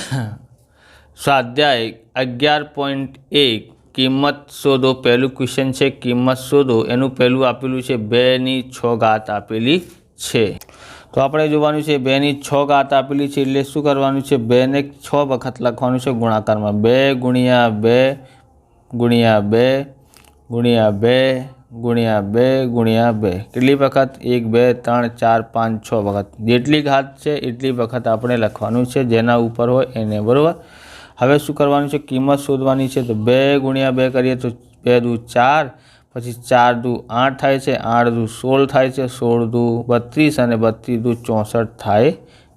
स्वाध्याय 11.1 किंमत शोधो। पहलू क्वेश्चन है किंमत शोधो। एनु पहलू आपेलू है 2/6 आपेली है। तो आपणे जोवानुं छे 2/6 आपेली है एटले शुं करवानुं छे 2 ने 6 वखत लखवानुं छे गुणाकार में 2 गुणिया 2 गुणिया 2 गुणिया 2 गुणिया 2 गुणिया 2 કેટલી વખત 1 2 3 4 5 6 વખત જેટલી ઘાત છે એટલી વખત આપણે લખવાનું છે જેના ઉપર હોય એને બરોબર। હવે શું કરવાનું છે કિંમત શોધવાની છે તો 2 ગુણ્યા 2 કરીએ તો 2 દુ 4 પછી 4 દુ 8 થાય છે 8 દુ 16 થાય છે 16 દુ 32 અને 32 દુ 64 થાય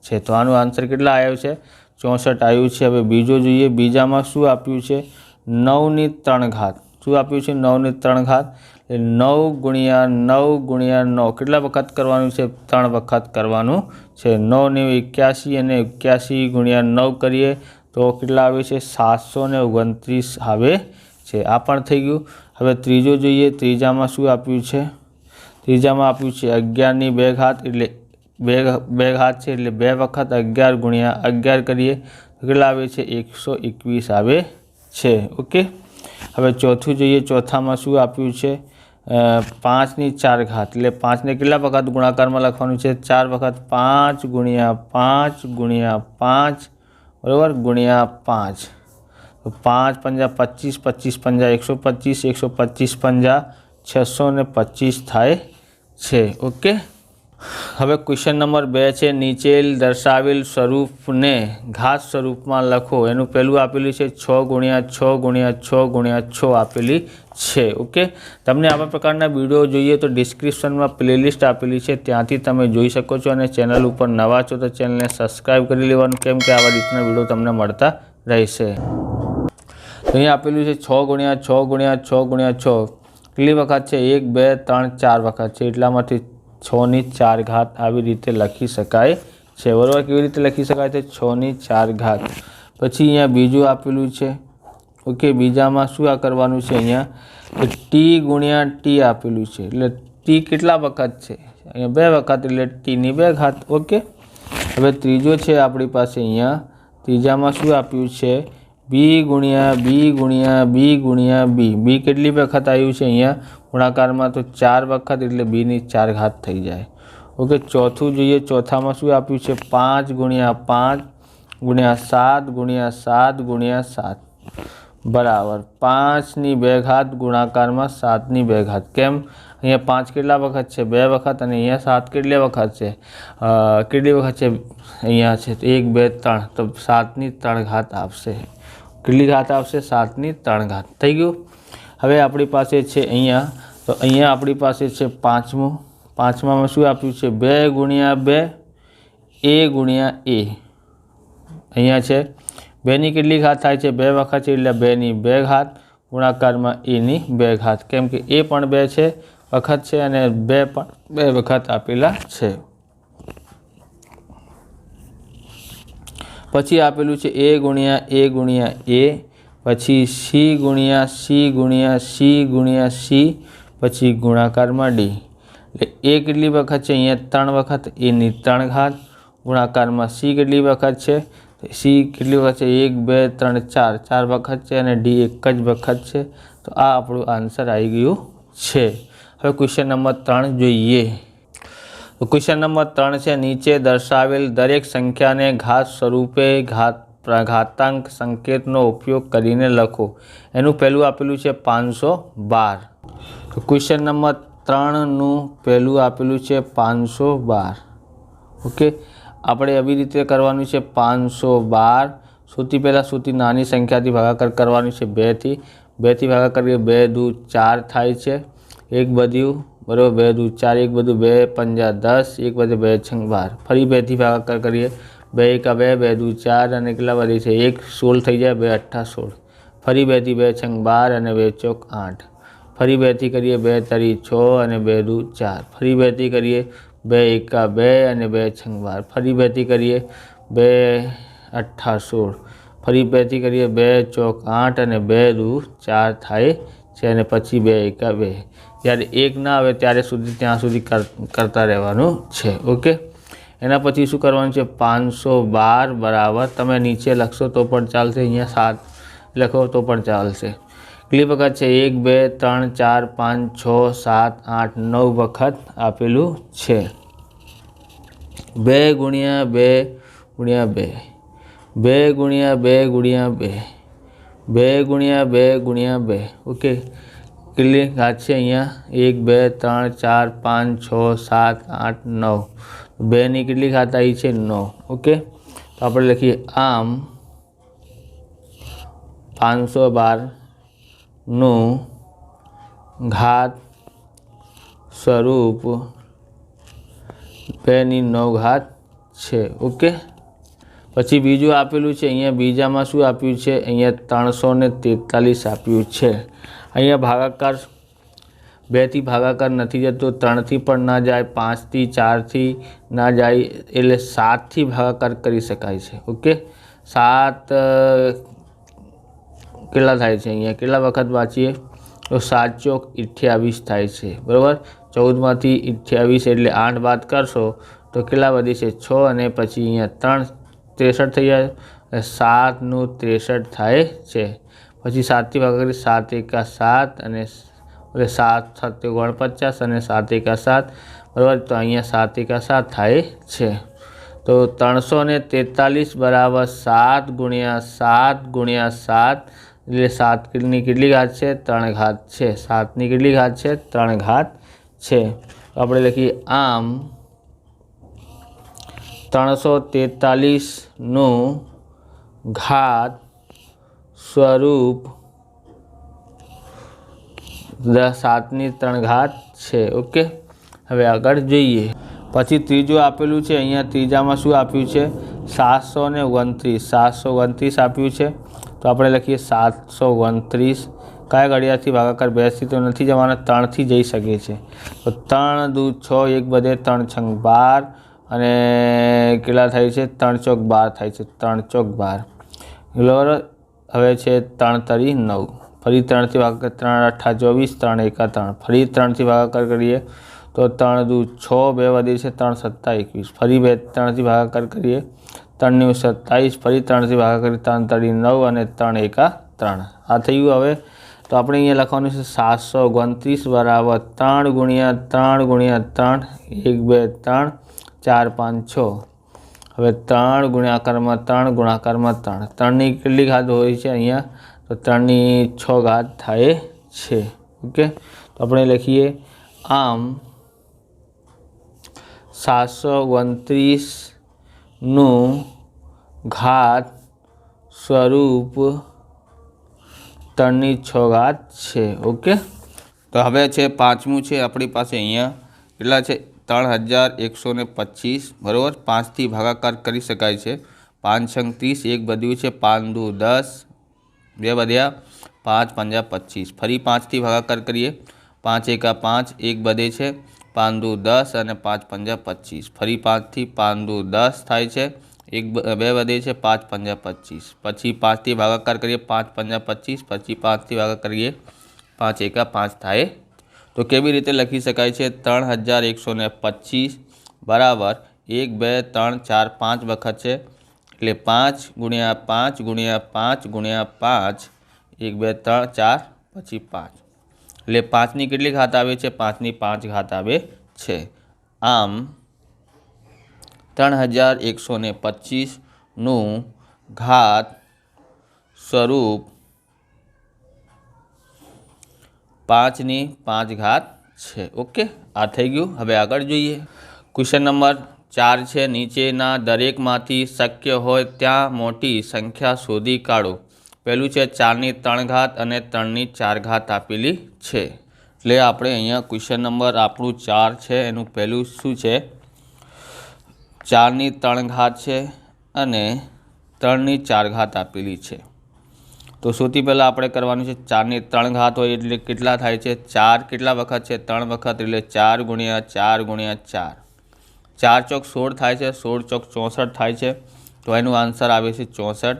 છે। તો આનો આન્સર કેટલા આવ્યો છે 64 આવ્યું છે। હવે બીજો જોઈએ બીજામાં શું આપ્યું છે 9 ની 3 ઘાત શું આપ્યું છે 9 ની 3 ઘાત 9 गुणिया 9 કેટલા વખત કરવાનું છે 3 વખત કરવાનું છે 9 ને 81 અને 81 ગુણ્યા 9 કરીએ તો કેટલા આવે છે 729 આવે છે। આ પણ થઈ ગયું। હવે ત્રીજો જોઈએ ત્રીજામાં શું આપ્યું છે ત્રીજામાં આપ્યું છે 11 ની 2 ઘાત એટલે 2 ઘાત છે એટલે 2 વખત 11 ગુણ્યા 11 કરીએ તો કેટલા આવે છે 121 આવે છે। ઓકે। હવે ચોથું જોઈએ ચોથામાં શું આપ્યું છે 5 ની 4 ઘાત એટલે 5 ને કેટલા વખત ગુણાકારમાં લખવાનું છે 4 વખત 5 ગુણ્યા 5 ગુણ્યા 5 બરાબર ગુણ્યા 5 તો 5 पंजा 25 25 पंजा 125 125 पंजा 625 થાય છે। ઓકે। હવે ક્વેશ્ચન નંબર 2 છે નીચે દર્શાવેલ સ્વરૂપને ઘાત સ્વરૂપમાં લખો। એનું પહેલું આપેલું છે 6 ગુણ્યા 6 ગુણ્યા 6 ગુણ્યા 6 આપેલી છે। ઓકે। તમને આવા પ્રકારના વિડીયો જોઈએ તો ડિસ્ક્રિપ્શનમાં પ્લેલિસ્ટ આપેલી છે ત્યાંથી તમે જોઈ શકો છો અને ચેનલ ઉપર નવા છો તો ચેનલને સબસ્ક્રાઈબ કરી લેવાનું કેમ કે આવા રીતના વિડીયો તમને મળતા રહેશે। તો અહીં આપેલું છે 6 ગુણ્યા 6 ગુણ્યા 6 ગુણ્યા 6 કેટલી વખત છે 1 2 3 4 વખત છે એટલામાંથી 6 ની 4 ઘાત આવી રીતે લખી શકાય છે બરાબર। કેવી રીતે લખી શકાય છે 6 ની 4 ઘાત। પછી અહીંયા બીજું આપેલું છે ઓકે બીજામાં શું આ કરવાનું છે અહીંયા ટી ગુણ્યા ટી આપેલું છે એટલે ટી કેટલા વખત છે અહીંયા 2 વખત એટલે ટી ની 2 ઘાત। ઓકે। હવે ત્રીજો છે આપણી પાસે અહીંયા ત્રીજામાં શું આપ્યું છે બી ગુણ્યા બી ગુણ્યા બી ગુણ્યા બી બી કેટલી વખત આવ્યું છે અહીંયા ગુણાકારમાં તો 4 વખત એટલે બી ની 4 ઘાત થઈ જાય। ઓકે। ચોથું જોઈએ ચોથામાં શું આપ્યું છે 5 ગુણ્યા 5 ગુણ્યા 7 ગુણ્યા 7 ગુણ્યા 7 બરાબર 5 ની 2 ઘાત ગુણાકારમાં 7 ની 2 ઘાત કેમ અહીંયા 5 કેટલા વખત છે 2 વખત અને અહીંયા 7 કેટલી વખત છે કેટલી વખત છે અહીંયા છે 1 2 3 તો 7 ની 3 ઘાત આવશે। કેટલી ઘાત આવશે 7 ની 3 ઘાત થઈ ગયું। હવે આપણી પાસે છે અહીંયા તો અહીંયા આપણી પાસે છે પાંચમામાં શું આપ્યું છે 2 ગુણ્યા 2 એ ગુણ્યા એ અહીંયા છે 2 ની કેટલી ઘાત થાય છે 2 વખત છે એટલે 2 ની 2 ઘાત ગુણાકારમાં એ ની 2 ઘાત કેમ કે એ પણ 2 છે વખત છે અને 2 પણ 2 વખત આપેલા છે। પછી આપેલું છે એ ગુણ્યા એ પછી સી ગુણ્યા સી ગુણ્યા સી ગુણ્યા સી પછી ગુણાકારમાં ડી એટલે એ કેટલી વખત છે અહીંયા 3 વખત એ ની 3 ઘાત ગુણાકારમાં સી કેટલી વખત છે સી કેટલી વખત છે 1 2 3 4 4 વખત છે અને ડી એક જ વખત છે તો આ આપણું આન્સર આવી ગયું છે। હવે ક્વેશ્ચન નંબર 3 જોઈએ તો ક્વેશ્ચન નંબર 3 છે નીચે દર્શાવેલ દરેક સંખ્યાને ઘાત સ્વરૂપે ઘાતાંક સંકેતનો ઉપયોગ કરીને લખો। એનું પહેલું આપેલું છે 512 તો ક્વેશ્ચન નંબર 3 નું પહેલું આપેલું છે 512 ઓકે। આપણે આવી રીતે કરવાનું છે 512 સૌથી પહેલાં સૌથી નાની સંખ્યાથી ભાગાકાર કરવાનું છે 2 થી ભાગાકાર કરીએ 2 દુ 4 થાય છે એક બધું બરાબર 2 દુ 4 એક બધું 2 पंजा 10 એક બધે 2 છંગ 12 ફરી 2 થી ભાગાકાર કરીએ 2 એકા 2 2 દુ 4 અને કેટલા વધી છે 1 16 થઈ જાય 2 8 16 ફરી 2 થી 2 છંગ 12 અને 2 ચોક 8 ફરી 2 થી કરીએ 2 તરી 6 અને 2 દુ 4 ફરી 2 થી કરીએ 2 એકા 2 અને 2 છંગ 12 ફરી 2 થી કરીએ 2 8 16 ફરી 2 થી કરીએ 2 ચોક 8 અને 2 દુ 4 થાય છે અને પછી 2 એકા 2 જ્યારે 1 ના આવે ત્યારે સુધી ત્યાં સુધી કરતા રહેવાનું છે। ઓકે। एना पछी शुं करवानुं छे 512 बराबर तमे नीचे लखशो तो पण चालशे, अहींया 7 लखो तो पण चालशे। કેટલી વખત છે 1 2 3 4 5 6 7 8 9 વખત આપેલું છે। 2 ગુણ્યા 2 ગુણ્યા 2, 2 ગુણ્યા 2 ગુણ્યા 2, 2 ગુણ્યા 2 ગુણ્યા 2, ઓકે। કેટલી ઘાત છે અહીંયા 1 2 3 4 5 6 7 8 9, 2 ની કેટલી ઘાત આવી છે 9, ઓકે। તો આપણે લખીએ આમ 512 નું ઘાત સ્વરૂપ 2 ની 9 ઘાત છે, ઓકે। પછી બીજું આપેલું છે, અહીંયા બીજામાં શું આપ્યું છે, અહીંયા 343 આપ્યું છે। અહીંયા ભાગાકાર 2 થી ભાગાકાર નથી જતો, 3 થી પણ ના જાય, 5 થી 4 થી ના જાય, એટલે 7 થી ભાગાકાર કરી શકાય છે, ઓકે। 7 કેટલા થાય છે, અહીંયા કેટલા વખત વાંચીએ તો 7 ચોક 28 થાય છે, બરાબર। 14 માંથી 28 એટલે 8 બાદ કરશો તો કેટલા વધે છે 6, અને પછી અહીંયા 3 63 થઈ જાય, 7 નું 63 થાય છે। પછી 7 થી ભાગાકાર 7 એકા 7 અને 7 7 49 અને 7 એકા 7, બરાબર। તો અહીંયા 7 એકા 7 થાય છે। તો 343 બરાબર 7 ગુણ્યા 7 ગુણ્યા 7 એટલે 7 ની કેટલી ઘાત છે 3 ઘાત છે, 7 ની કેટલી ઘાત છે 3 ઘાત છે। તો આપણે લખીએ આમ 343 નું ઘાત સ્વરૂપ 7 ની 3 ઘાત છે, ઓકે। હવે આગળ જોઈએ। પછી ત્રીજું આપેલું છે, અહીંયા ત્રીજામાં શું આપ્યું છે 729, 729 આપ્યું છે। તો આપણે લખીએ 729, કયા ઘડિયાળથી ભાગાકાર 2 થી તો નથી જવાના, 3 થી જઈ શકે છે। તો 3 દુ 6, 1 વધે 3 છંગ 12, અને કેટલા થાય છે 3 ચોક 12 થાય છે, 3 ચોક 12, બરાબર। હવે છે 3 તરી 9, ફરી 3 થી ભાગાકાર 3 8 24, 3 એકા 3, ફરી 3 થી ભાગાકાર કરીએ તો 3 દુ 6, 2 વધે છે 3 7 21, ફરી 3 થી ભાગાકાર કરીએ 3 નું 27, ફરી 3 થી ભાગાકાર કરીએ 3 તરી 9 અને 3 એકા 3, આ થયું। હવે તો આપણે અહીંયા લખવાનું છે 729 બરાબર 3 ગુણ્યા 3 ગુણ્યા 3, 1 2 3 4 5 6, હવે 3 ગુણાકારમાં 3 ગુણાકારમાં 3, 3 ની કેટલી ઘાત હોય છે અહીંયા તો 3 ની 6 ઘાત થાય છે, ઓકે। તો આપણે લખીએ આમ 729 નું ઘાત સ્વરૂપ 3 ની 6 ઘાત છે, ઓકે। તો હવે છે પાંચમું છે આપણી પાસે, અહીંયા કેટલા છે 3125, બરાબર। 5 થી ભાગાકાર કરી શકાય છે, 5 છંગ 30, 1 વધ્યું છે 5 દુ 10, 2 વધ્યા 5 5 25, ફરી 5 થી ભાગાકાર કરીએ 5 એકા 5, 1 વધે છે 5 દુ 10 અને 5 5 25, ફરી 5 થી 5 દુ 10 થાય છે, 2 વધે છે 5 5 25, પછી 5 થી ભાગાકાર કરીએ 5 5 25, પછી 5 થી ભાગાકાર કરીએ 5 એકા 5 થાય। તો કેવી રીતે લખી શકાય છે 3125 બરાબર 1 2 3 4 5 વખત છે, એટલે 5 ગુણ્યા 5 ગુણ્યા 5 ગુણ્યા 5, 1 2 3 4 પછી 5, એટલે 5 ની કેટલી ઘાત આવે છે 5 ની 5 ઘાત આવે છે। આમ 3125 નું ઘાત સ્વરૂપ 5 ની 5 ઘાત છે, ઓકે। આ થઈ ગયું। હવે આગળ જોઈએ। ક્વેશ્ચન નંબર 4 છે, નીચેના દરેકમાંથી શક્ય હોય ત્યાં મોટી સંખ્યા શોધી કાઢો। પહેલું છે 4 ની 3 ઘાત અને 3 ની 4 ઘાત આપેલી છે। એટલે આપણે અહીંયા ક્વેશ્ચન નંબર આપણું 4 છે, એનું પહેલું શું છે 4 ની 3 ઘાત છે અને 3 ની 4 ઘાત આપેલી છે। તો સૌથી પહેલાં આપણે કરવાનું છે 4 ની 3 ઘાત હોય એટલે કેટલા થાય છે 4 કેટલા વખત છે 3 વખત, એટલે 4 ગુણ્યા 4 ગુણ્યા 4, 4 ચોક 16 થાય છે, 16 ચોક 64 થાય છે, તો એનું આન્સર આવે છે 64।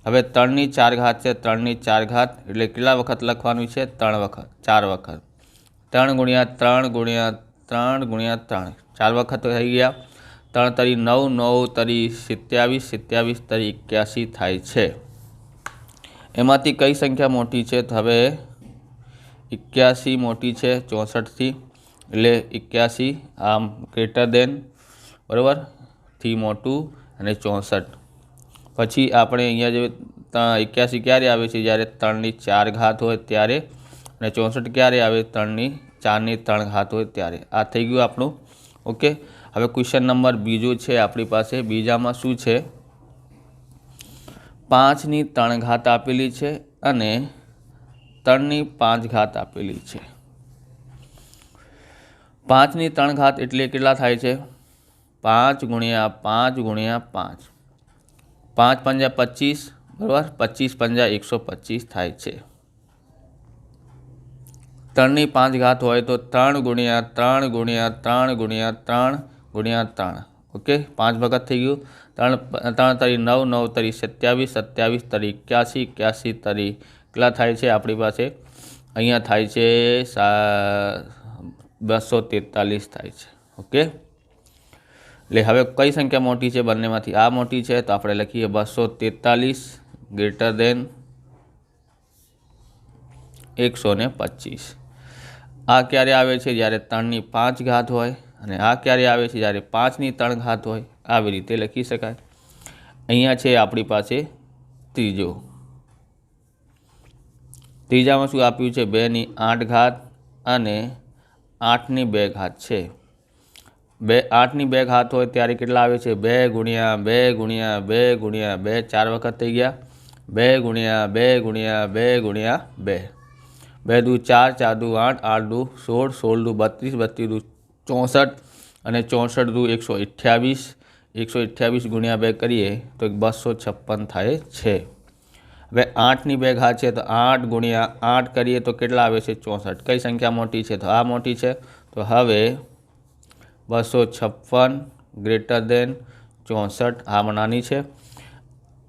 હવે 3 ની 4 ઘાત છે, 3 ની 4 ઘાત એટલે કેટલા વખત લખવાનું છે 3 વખત, 4 વખત, 3 ગુણ્યા 3 ગુણ્યા 3 ગુણ્યા 3, 4 વખત થઈ ગયા। 3 તરી 9, 9 તરી 27, 27 તરી 81 થાય છે। એમાંથી કઈ સંખ્યા મોટી છે? તો હવે 81 મોટી છે 64થી, એટલે 81 આમ ગ્રેટર દેન, બરાબર, થી મોટું અને 64। પછી આપણે અહીંયા જે 81 ક્યારે આવે છે? જ્યારે 3 ની 4 ઘાત હોય ત્યારે, અને 64 ક્યારે આવે? 3 ની 4 ની 3 ઘાત હોય ત્યારે। આ થઈ ગયું આપણું। ઓકે, હવે ક્વેશ્ચન નંબર બીજો છે આપણી પાસે। બીજામાં શું છે? 5 ની 3 ઘાત આપેલી છે અને 3 ની 5 ઘાત આપેલી છે। 5 ની 3 ઘાત એટલે કેટલા થાય છે? 5 ગુણ્યા 5 ગુણ્યા 5, 5 પંજા 25, બરાબર, 25 પંજા 125 થાય છે। 3 ની 5 ઘાત હોય તો 3 ગુણ્યા 3 ગુણ્યા 3 ગુણ્યા 3 ગુણ્યા 3। ઓકે, 5 વખત થઈ ગયું। 3 તરી 9, 9 તરી 27, 27 તરી 81, 81 તરી કેટલા થાય છે આપણી પાસે? અહીંયા થાય છે 243 થાય છે। ઓકે, એટલે હવે કઈ સંખ્યા મોટી છે બંનેમાંથી? આ મોટી છે, તો આપણે લખીએ 243 ગ્રેટર દેન 125। આ ક્યારે આવે છે? જ્યારે 3 ની 5 ઘાત હોય, અને આ ક્યારે આવે છે? જ્યારે 5 ની 3 ઘાત હોય। આવી રીતે લખી શકાય। અહીંયા છે આપણી પાસે ત્રીજો। ત્રીજામાં શું આપ્યું છે? 2 ની 8 ઘાત અને 8 ની 2 ઘાત છે। 8 ની 2 ઘાત હોય ત્યારે કેટલા આવે છે? 2 ગુણ્યા 2 ગુણ્યા 2 ગુણ્યા 2, 4 વખત થઈ ગયા। 2 ગુણ્યા 2 ગુણ્યા 2 ગુણ્યા 2, 2 દુ 4, 4 દુ 8, 8 દુ 16, 16 દુ 32, 32 દુ 64, અને 64 દુ 128, 128 ગુણ્યા 2 કરીએ તો 256 થાય છે। હવે 8 ની 2 ઘાત છે, તો 8 ગુણ્યા 8 કરીએ તો કેટલા આવે છે? 64। કઈ સંખ્યા મોટી છે? તો આ મોટી છે। તો હવે 256 ગ્રેટર દેન 64, આ નાની છે।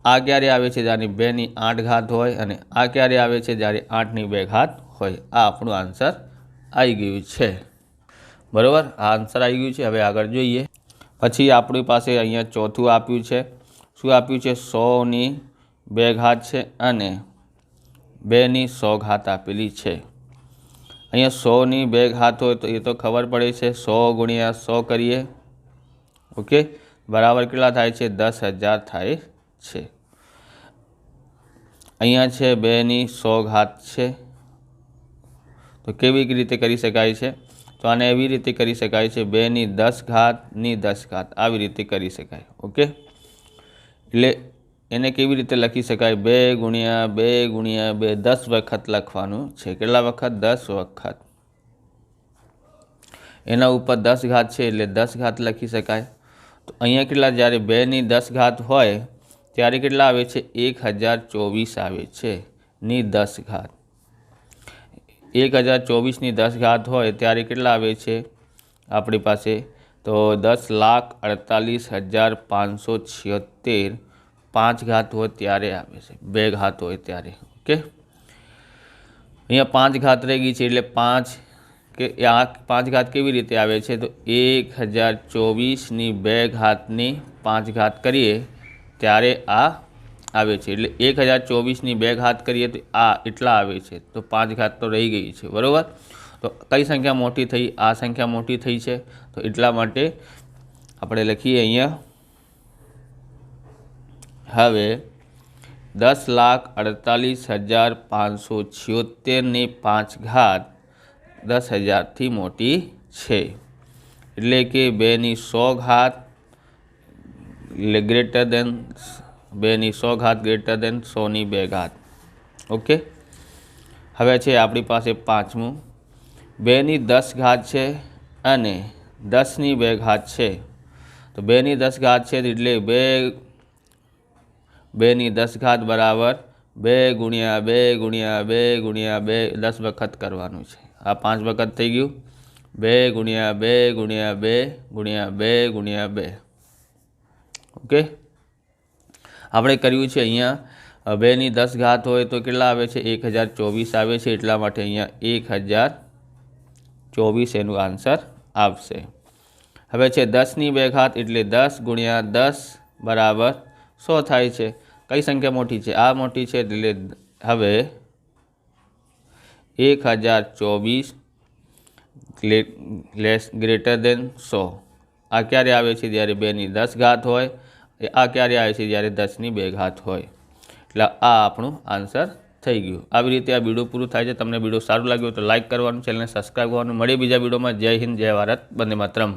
આ ક્યારે આવે છે? જ્યારે 2 ની 8 ઘાત હોય, અને આ ક્યારે આવે છે? જ્યારે 8 ની 2 ઘાત હોય। આ આપણું આન્સર આવી ગયું છે, બરાબર, આ આન્સર આવી ગયું છે। હવે આગળ જોઈએ। પછી આપણી પાસે અહીંયા ચોથું આપ્યું છે। શું આપ્યું છે? 100 ની 2 ઘાત છે અને 2 ની 100 ઘાત આપેલી છે। અહીંયા 100 ની 2 ઘાત હોય તો એ તો ખબર પડે છે, 100 ગુણ્યા 100 કરીએ, ઓકે, બરાબર કેટલા થાય છે? 10,000 થાય છે। અહીંયા છે 2 ની 100 ઘાત છે, તો કેવી રીતે કરી શકાય છે? તો આને એવી રીતે કરી શકાય છે, 2 ની 10 ઘાત ની 10 ઘાત, આવી રીતે કરી શકાય। ઓકે, એટલે એને કેવી રીતે લખી શકાય? 2 ગુણ્યા 2 ગુણ્યા 2, 10 વખત લખવાનું છે। કેટલા વખત? 10 વખત। એના ઉપર 10 ઘાત છે એટલે 10 ઘાત લખી શકાય। તો અહીંયા કેટલા? જ્યારે 2 ની 10 ઘાત હોય ત્યારે કેટલા આવે છે? 1024 આવે છે ની 10 ઘાત। 1024 ની 10 ઘાત હોય ત્યારે કેટલા આવે છે આપણી પાસે? તો 10,48,576 5 ઘાત હોય ત્યારે આવે છે, 2 ઘાત હોય ત્યારે। ઓકે, અહીંયા 5 ઘાત રહી ગઈ છે, એટલે 5 કે આ 5 ઘાત કેવી રીતે આવે છે? તો 1024 ની 2 ઘાતની 5 ઘાત કરીએ ત્યારે આ આવે છે। એટલે 1024 ની 2 ઘાત કરીએ તો આ એટલા આવે છે, તો 5 ઘાત તો રહી ગઈ છે, બરાબર। તો કઈ સંખ્યા મોટી થઈ? આ સંખ્યા મોટી થઈ છે, તો એટલા માટે આપણે લખીએ અહીંયા હવે 10,48,576 ની 5 ઘાત 10,000 થી મોટી છે। એટલે કે 2 ની 100 ઘાત ગ્રેટર દેન 2 ની 100 ઘાત ગ્રેટર દેન 100 ની 2 ઘાત। ઓકે, હવે છે આપણી પાસે પાંચમું, 2 ની 10 ઘાત છે અને 10 ની 2 ઘાત છે। તો 2 ની 10 ઘાત છે એટલે 2 ની 10 ઘાત બરાબર 2 ગુણ્યા 2 ગુણ્યા 2 ગુણ્યા 2, 10 વખત કરવાનું છે। આ 5 વખત થઈ ગયું। 2 ગુણ્યા 2 ગુણ્યા 2 ગુણ્યા 2 ગુણ્યા 2, ઓકે, આપણે કર્યું છે અહીંયા 2 ની 10 ઘાત હોય તો કેટલા આવે છે? 1024 આવે છે, એટલા માટે અહીંયા 1024 એનું આન્સર આવશે। હવે છે 10ની 2 ઘાત એટલે 10 ગુણ્યા 10 બરાબર 100 થાય છે. કઈ સંખ્યા મોટી છે? આ મોટી છે. એટલે હવે 1024 ગ્રેટર દેન 100. આ ક્યારે આવે છે? જ્યારે 2ની 10 ઘાત હોય. આ ક્યારે આવે છે? જ્યારે 10ની 2 ઘાત હોય. એટલે આ આપણું આન્સર થઈ ગયું. આવી રીતે આ વિડીયો પૂરું થાય છે. તમને વિડીયો સારું લાગ્યું તો લાઇક કરવાનું, ચેનલને સબસ્ક્રાઈબ કરવાનું. મળીએ બીજા વિડીયોમાં. જય હિન્દ, જય ભારત, વંદે માતરમ.